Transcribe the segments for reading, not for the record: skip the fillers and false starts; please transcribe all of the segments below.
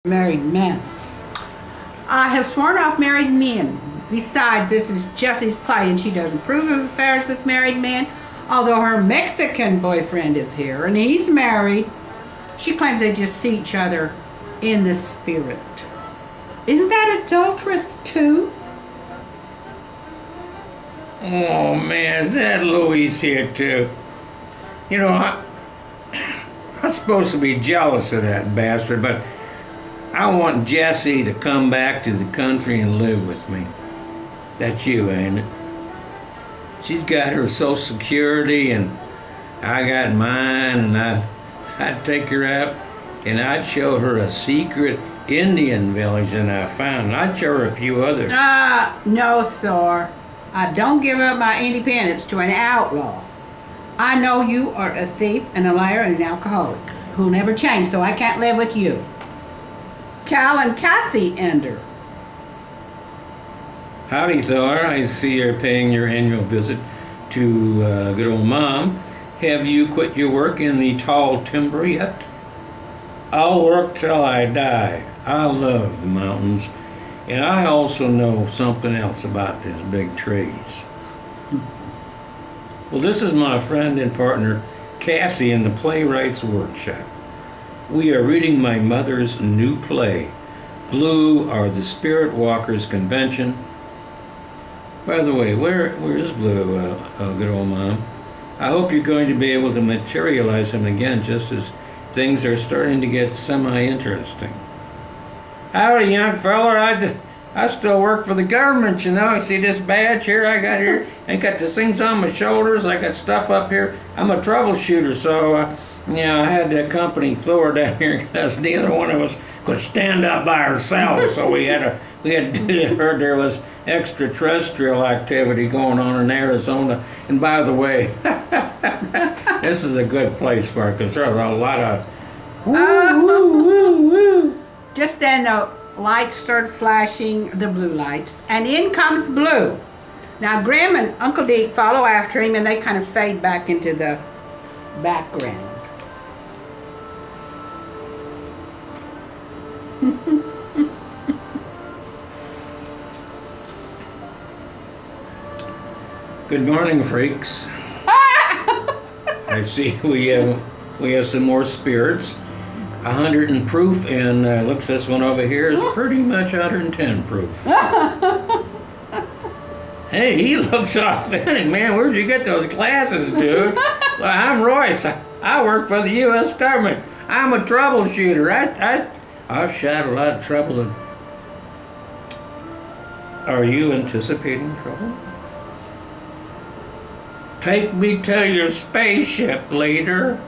Married men. I have sworn off married men. Besides, this is Jessie's play and she doesn't approve of affairs with married men, although her Mexican boyfriend is here and he's married. She claims they just see each other in the spirit. Isn't that adulterous too? Oh man, is that Louise here too? You know, I'm supposed to be jealous of that bastard, but I want Jessie to come back to the country and live with me. That's you, ain't it? She's got her Social Security and I got mine, and I'd take her out and I'd show her a secret Indian village that I found. I'd show her a few others. No, Thor. I don't give up my independence to an outlaw. I know you are a thief and a liar and an alcoholic who'll never change, so I can't live with you. Cal and Cassie enter. Howdy, Thor. I see you're paying your annual visit to good old Mom. Have you quit your work in the tall timber yet? I'll work till I die. I love the mountains. And I also know something else about these big trees. Well, this is my friend and partner, Cassie, in the Playwrights Workshop. We are reading my mother's new play, Blue Are the Spirit Walkers Convention. By the way, where is Blue, good old Mom? I hope you're going to be able to materialize him again just as things are starting to get semi-interesting. Howdy, young feller. I still work for the government, you know. You see this badge here I got here? I got these things on my shoulders. I got stuff up here. I'm a troubleshooter, so yeah, I had to accompany Thor down here because neither one of us could stand up by ourselves. So we heard there was extraterrestrial activity going on in Arizona. And by the way, this is a good place for it because there's a lot of woo. Just then the lights started flashing, the blue lights, and in comes Blue. Now Grim and Uncle Deke follow after him and they kind of fade back into the background. Good morning, freaks. I see we have some more spirits. 100 in proof, and looks this one over here is pretty much 110 proof. Hey, he looks authentic, man. Where'd you get those glasses, dude? Well, I'm Royce. I work for the U.S. government. I'm a troubleshooter. I've shot a lot of trouble. And are you anticipating trouble? Take me to your spaceship, leader.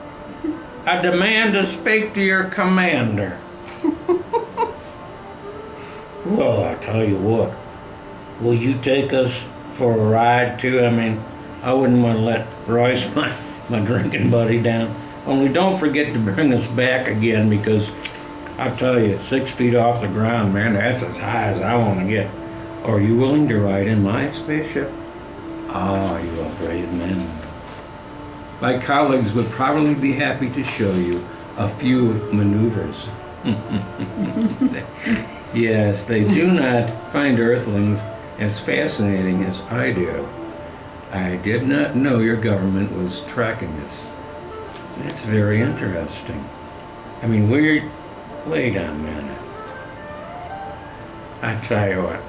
I demand to speak to your commander. Well, I tell you what. Will you take us for a ride, too? I mean, I wouldn't want to let Royce, my drinking buddy, down. Only don't forget to bring us back again because, I tell you, 6 feet off the ground, man, that's as high as I want to get. Are you willing to ride in my spaceship? Ah, you are brave men. My colleagues would probably be happy to show you a few maneuvers. Yes, they do not find Earthlings as fascinating as I do. I did not know your government was tracking us. That's very interesting. I mean, wait a minute. I tell you what.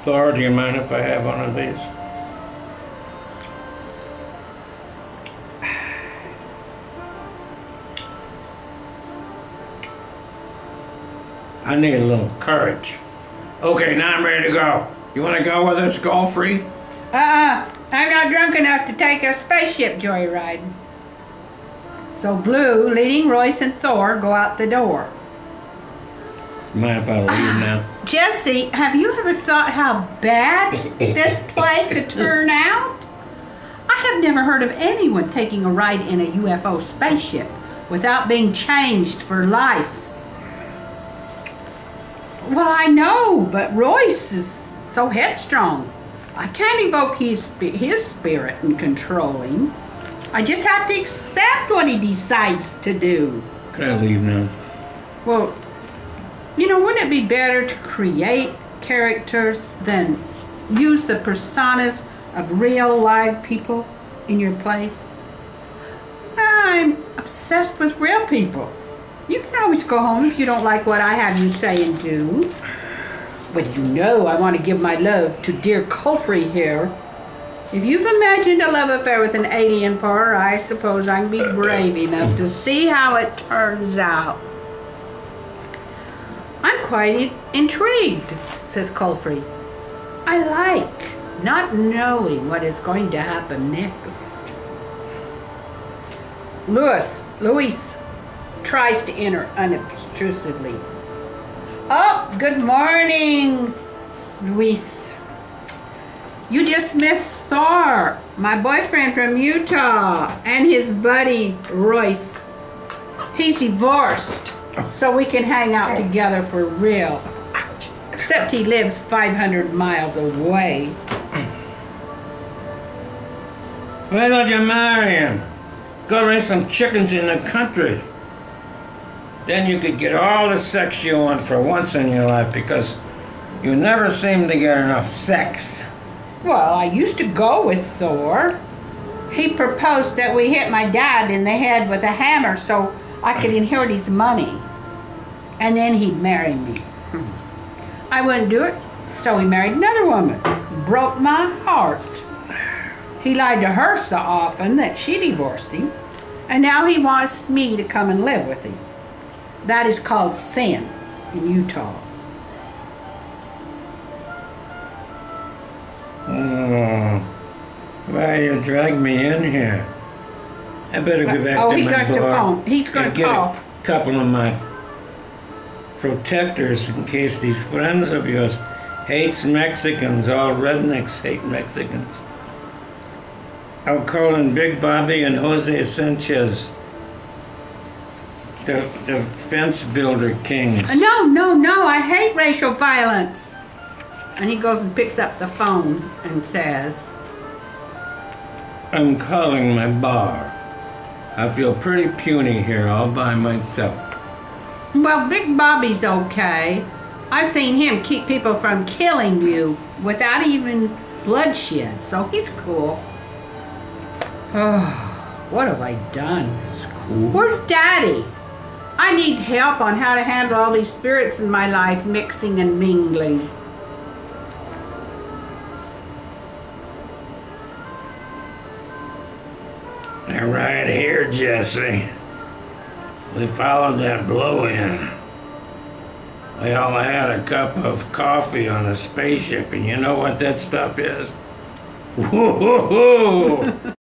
Thor, do you mind if I have one of these? I need a little courage. Okay, now I'm ready to go. You want to go with us, Golfrey? I'm not drunk enough to take a spaceship joyride. So Blue, leading Royce and Thor, go out the door. Mind if I leave now? Jessie, have you ever thought how bad this play could turn out? I have never heard of anyone taking a ride in a UFO spaceship without being changed for life. Well, I know, but Royce is so headstrong. I can't evoke his spirit and control him. I just have to accept what he decides to do. Can I leave now? Well, wouldn't it be better to create characters than use the personas of real live people in your place? I'm obsessed with real people. You can always go home if you don't like what I have you say and do. But I want to give my love to dear Culfrey here. If you've imagined a love affair with an alien for her, I suppose I can be brave enough to see how it turns out. I'm quite intrigued, says Culfrey. I like not knowing what is going to happen next. Luis tries to enter unobtrusively. Oh, good morning, Luis. You just missed Thor, my boyfriend from Utah, and his buddy, Royce. He's divorced, so we can hang out together for real. Except he lives 500 miles away. Why don't you marry him? Go raise some chickens in the country. Then you could get all the sex you want for once in your life, because you never seem to get enough sex. Well, I used to go with Thor. He proposed that we hit my dad in the head with a hammer so I could inherit his money. And then he'd marry me. I wouldn't do it, so he married another woman. Broke my heart. He lied to her so often that she divorced him. And now he wants me to come and live with him. That is called sin in Utah. Oh, why you drag me in here? I better go back to he my got the bar phone. He's going and to get call. a couple of my protectors in case these friends of yours hates Mexicans. All rednecks hate Mexicans. I'll call in Big Bobby and Jose Sanchez, the fence builder kings. No, I hate racial violence. And he goes and picks up the phone and says, I'm calling my bar. I feel pretty puny here all by myself. well, Big Bobby's okay. I've seen him keep people from killing you without even bloodshed, so he's cool. Oh, what have I done? It's cool. Where's Daddy? I need help on how to handle all these spirits in my life mixing and mingling. They're right here, Jesse. We followed that blow-in. We all had a cup of coffee on a spaceship, and you know what that stuff is? Whoa!